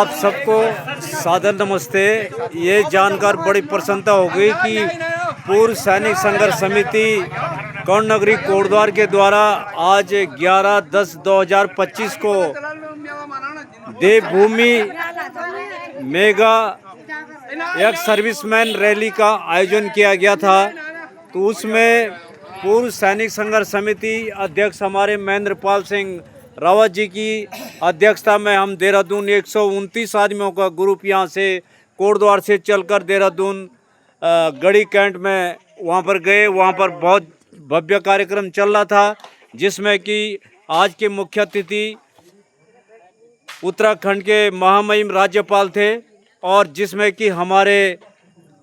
आप सबको सादर नमस्ते। ये जानकर बड़ी प्रसन्नता हो गई कि पूर्व सैनिक संघर्ष समिति कर्णनगरी कोटद्वार के द्वारा आज 11/10/2025 को देवभूमि मेगा एक्स सर्विसमैन रैली का आयोजन किया गया था। तो उसमें पूर्व सैनिक संघर्ष समिति अध्यक्ष हमारे महेंद्रपाल सिंह रावत जी की अध्यक्षता में हम देहरादून 129 आदमियों का ग्रुप यहाँ से कोटद्वार से चलकर देहरादून गढ़ी कैंट में वहाँ पर गए। वहाँ पर बहुत भव्य कार्यक्रम चल रहा था, जिसमें कि आज के मुख्य अतिथि उत्तराखंड के महामहिम राज्यपाल थे और जिसमें कि हमारे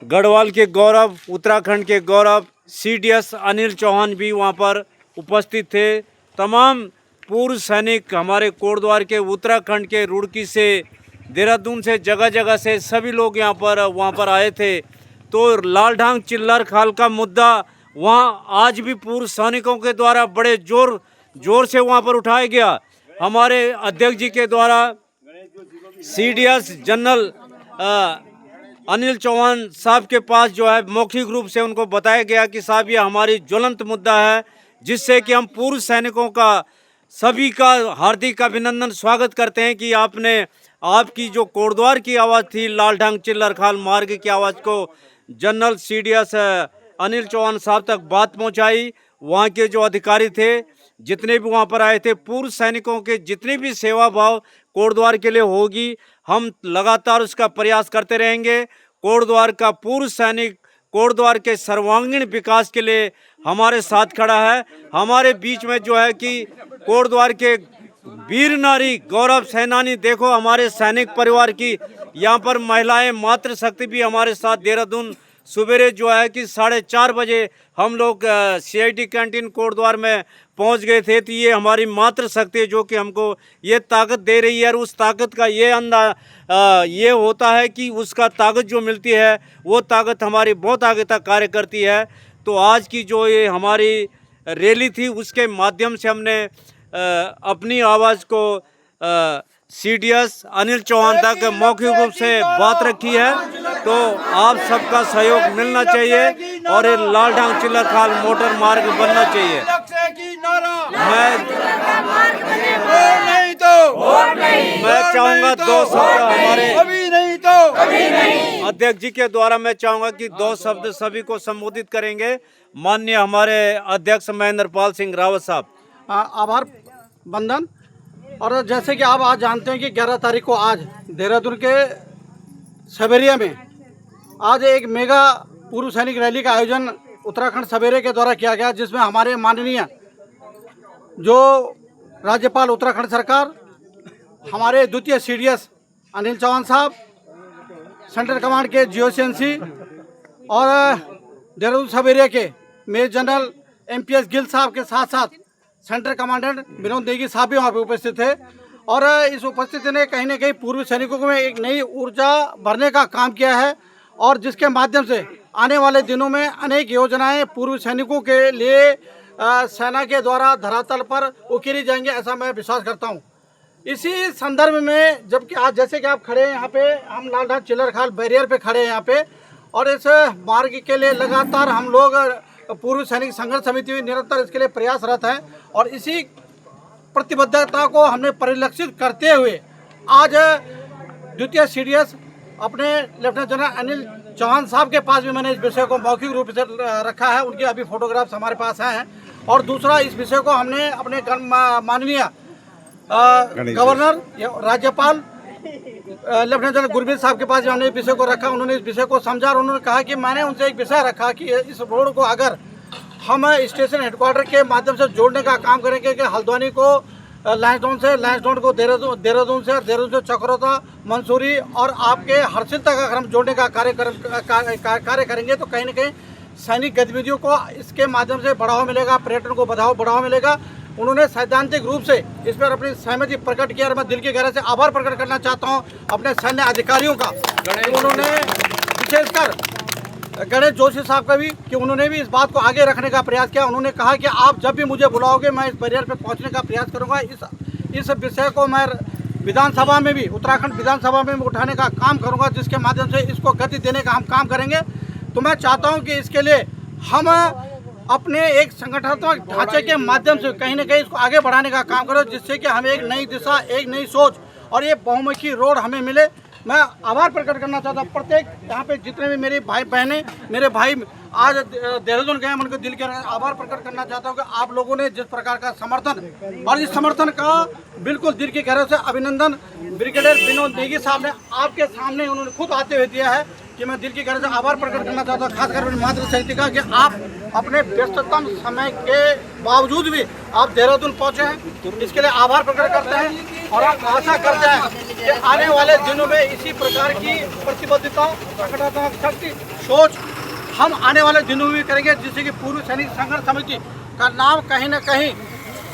गढ़वाल के गौरव, उत्तराखंड के गौरव CDS अनिल चौहान भी वहाँ पर उपस्थित थे। तमाम पूर्व सैनिक हमारे कोटद्वार के, उत्तराखंड के, रुड़की से, देहरादून से, जगह जगह से सभी लोग वहाँ पर आए थे। तो लालढांग चिल्लर खाल का मुद्दा वहाँ आज भी पूर्व सैनिकों के द्वारा बड़े जोर से वहाँ पर उठाया गया। हमारे अध्यक्ष जी के द्वारा CDS जनरल अनिल चौहान साहब के पास जो है मौखिक रूप से उनको बताया गया कि साहब ये हमारी ज्वलंत मुद्दा है, जिससे कि हम पूर्व सैनिकों का सभी का हार्दिक अभिनंदन स्वागत करते हैं कि आपकी जो कोटद्वार की आवाज़ थी, लालढांग चिल्लर खाल मार्ग की आवाज़ को जनरल CDS अनिल चौहान साहब तक बात पहुंचाई। वहाँ के जो अधिकारी थे, जितने भी वहाँ पर आए थे, पूर्व सैनिकों के जितनी भी सेवा भाव कोटद्वार के लिए होगी, हम लगातार उसका प्रयास करते रहेंगे। कोटद्वार का पूर्व सैनिक कोटद्वार के सर्वांगीण विकास के लिए हमारे साथ खड़ा है। हमारे बीच में जो है कि कोटद्वार के वीर नारी गौरव सेनानी, देखो हमारे सैनिक परिवार की यहाँ पर महिलाएं मातृशक्ति भी हमारे साथ देहरादून सवेरे जो है कि 4:30 बजे हम लोग CIT कैंटीन कोटद्वार में पहुंच गए थे। तो ये हमारी मातृशक्ति जो कि हमको ये ताकत दे रही है और उस ताकत का ये होता है कि उसका ताकत जो मिलती है वो ताकत हमारी बहुत आगे तक कार्य करती है। तो आज की जो ये हमारी रैली थी, उसके माध्यम से हमने अपनी आवाज़ को CDS अनिल चौहान तक मौखिक रूप से बात रखी है। तो आप सबका सहयोग मिलना चाहिए और ये लालढांग चिल्लर खाल मोटर मार्ग बनना चाहिए। मैं चाहूँगा 2 शब्द हमारे अध्यक्ष जी के द्वारा मैं चाहूँगा कि 2 शब्द सभी को संबोधित करेंगे। माननीय हमारे अध्यक्ष महेंद्रपाल सिंह रावत साहब। आभार बंदन। और जैसे कि आप आज जानते हैं कि 11 तारीख को आज देहरादून के सवेरिया में आज एक मेगा पूर्व सैनिक रैली का आयोजन उत्तराखंड सवेरे के द्वारा किया गया, जिसमें हमारे माननीय जो राज्यपाल उत्तराखंड सरकार, हमारे द्वितीय CDS अनिल चौहान साहब, सेंट्रल कमांड के GOCNC और देहरादून सवेरिया के मेजर जनरल MPS गिल साहब के साथ साथ सेंट्रल कमांडेंट विनोद नेगी साहब भी वहाँ पे उपस्थित थे। और इस उपस्थिति ने कहीं ना कहीं पूर्व सैनिकों में एक नई ऊर्जा भरने का काम किया है और जिसके माध्यम से आने वाले दिनों में अनेक योजनाएं पूर्व सैनिकों के लिए सेना के द्वारा धरातल पर उकेरी जाएंगे, ऐसा मैं विश्वास करता हूँ। इसी संदर्भ में जबकि आज जैसे कि आप खड़े हैं यहाँ पे, हम लालढांग चिल्लर खाल बैरियर पे खड़े हैं यहाँ पे, और इस मार्ग के लिए लगातार हम लोग पूर्व सैनिक संघर्ष समिति निरंतर इसके लिए प्रयासरत है और इसी प्रतिबद्धता को हमने परिलक्षित करते हुए आज द्वितीय CDS अपने लेफ्टिनेंट जनरल अनिल चौहान साहब के पास भी मैंने इस विषय को मौखिक रूप से रखा है। उनके अभी फोटोग्राफ्स हमारे पास हैं। और दूसरा, इस विषय को हमने अपने माननीय गवर्नर, राज्यपाल लेफ्टिनेंट जनरल गुरमीत साहब के पास हमने इस विषय को रखा। उन्होंने इस विषय को समझा और उन्होंने कहा कि मैंने उनसे एक विषय रखा कि इस रोड को अगर हम स्टेशन हेडक्वार्टर के माध्यम से जोड़ने का काम करेंगे कि हल्द्वानी को लैंसडाउन को देहरादून से चक्रोता, मंसूरी और आपके हरसिल तक अगर हम जोड़ने का कार्य करेंगे तो कहीं ना कहीं सैनिक गतिविधियों को इसके माध्यम से बढ़ावा मिलेगा, पर्यटन को बढ़ावा मिलेगा। उन्होंने सैद्धांतिक रूप से इस पर अपनी सहमति प्रकट किया और मैं दिल की गहराई से आभार प्रकट करना चाहता हूं अपने सैन्य अधिकारियों का। उन्होंने विशेषकर गणेश जोशी साहब का भी कि उन्होंने भी इस बात को आगे रखने का प्रयास किया। उन्होंने कहा कि आप जब भी मुझे बुलाओगे मैं इस बैरियर पर पहुंचने का प्रयास करूंगा। इस विषय को मैं विधानसभा में भी, उत्तराखंड विधानसभा में उठाने का काम करूंगा, जिसके माध्यम से इसको गति देने का हम काम करेंगे। तो मैं चाहता हूं कि इसके लिए हम अपने एक संगठनात्मक ढांचे के माध्यम से कहीं ना कहीं इसको आगे बढ़ाने का काम करें, जिससे कि हमें एक नई दिशा, एक नई सोच और ये बहुमुखी रोड हमें मिले। मैं आभार प्रकट करना चाहता हूँ प्रत्येक यहाँ पे जितने भी मेरे भाई बहनें, मेरे भाई आज देहरादून गए, उनको दिल के आभार प्रकट करना चाहता हूँ कि आप लोगों ने जिस प्रकार का समर्थन, और इस समर्थन का बिल्कुल दिल की गहराई से अभिनंदन ब्रिगेडियर विनोद नेगी साहब ने आपके सामने उन्होंने खुद आते हुए दिया है, कि मैं दिल की गहराई से आभार प्रकट करना चाहता हूँ, खासकर अपनी मातृशक्ति का, कि आप अपने व्यस्ततम समय के बावजूद भी आप देहरादून पहुँचे हैं। इसके लिए आभार प्रकट करते हैं और हम आशा करते हैं कि आने वाले दिनों में इसी प्रकार की प्रतिबद्धता, संगठनात्मक शक्ति, सोच हम आने वाले दिनों में करेंगे, जिससे कि पूर्व सैनिक संघर्ष समिति का नाम कहीं ना कहीं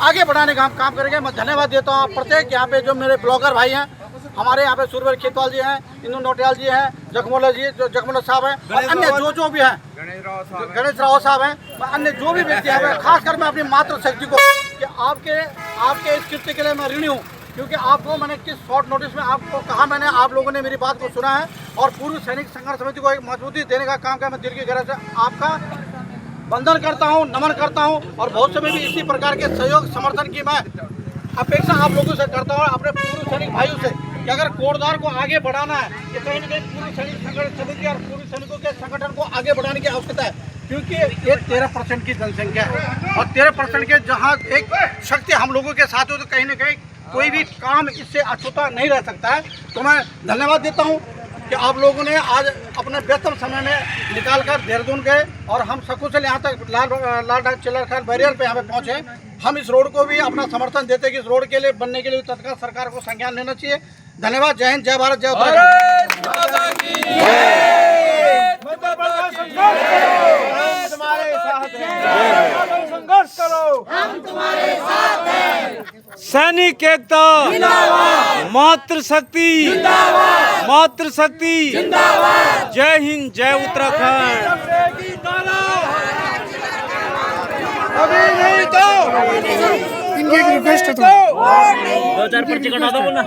आगे बढ़ाने का हम काम करेंगे। मैं धन्यवाद देता हूँ प्रत्येक यहाँ पे जो मेरे ब्लॉगर भाई हैं, हमारे यहाँ पे सूरवर खेतवाल जी हैं, इंदु नोटियाल जी हैं, जगमोला जी, जो जगमोला साहब हैं, और अन्य जो भी हैं, गणेश राव साहब हैं, अन्य जो भी व्यक्ति हैं, खासकर मैं अपनी मातृशक्ति को कि आपके इस कृत्य के लिए मैं ऋणी हूँ, क्योंकि आपको मैंने किस शॉर्ट नोटिस में आपको कहा, मैंने आप लोगों ने मेरी बात को सुना है और पूर्व सैनिक संघर्ष समिति को एक मजबूती देने का काम किया। मैं दिल की गहराई से आपका वंदन करता हूँ, नमन करता हूँ, और भविष्य में भी इसी प्रकार के सहयोग समर्थन की मैं अपेक्षा आप लोगों से करता हूँ, अपने पूर्व सैनिक भाइयों से, कि अगर कोटद्वार को आगे बढ़ाना है तो कहीं ना कहीं पूर्व सैनिक संघर्ष समिति और पूर्व सैनिकों के संगठन को आगे बढ़ाने की आवश्यकता है, क्योंकि ये 13% की जनसंख्या है और 13% के जहाँ एक शक्ति हम लोगों के साथ हो, तो कहीं ना कहीं कोई भी काम इससे अछूता नहीं रह सकता है। तो मैं धन्यवाद देता हूँ कि आप लोगों ने आज अपने व्यस्तम समय में निकाल कर देहरादून गए और हम सकुशल यहाँ तक लाल चिल्लर खान बैरियर पे यहाँ पे पहुँचे। हम इस रोड को भी अपना समर्थन देते हैं कि इस रोड के लिए बनने के लिए तत्काल सरकार को संज्ञान लेना चाहिए। धन्यवाद। जय हिंद, जय भारत, जय संघर्ष करो, हम तुम्हारे साथ हैं। सैनिक एकता जिंदाबाद, मातृशक्ति जिंदाबाद, मातृशक्ति जिंदाबाद। जय हिंद, जय उत्तराखंड। अभी नहीं तो इनकी एक रिक्वेस्ट है तो 2-4 पर्ची कटा दो ना।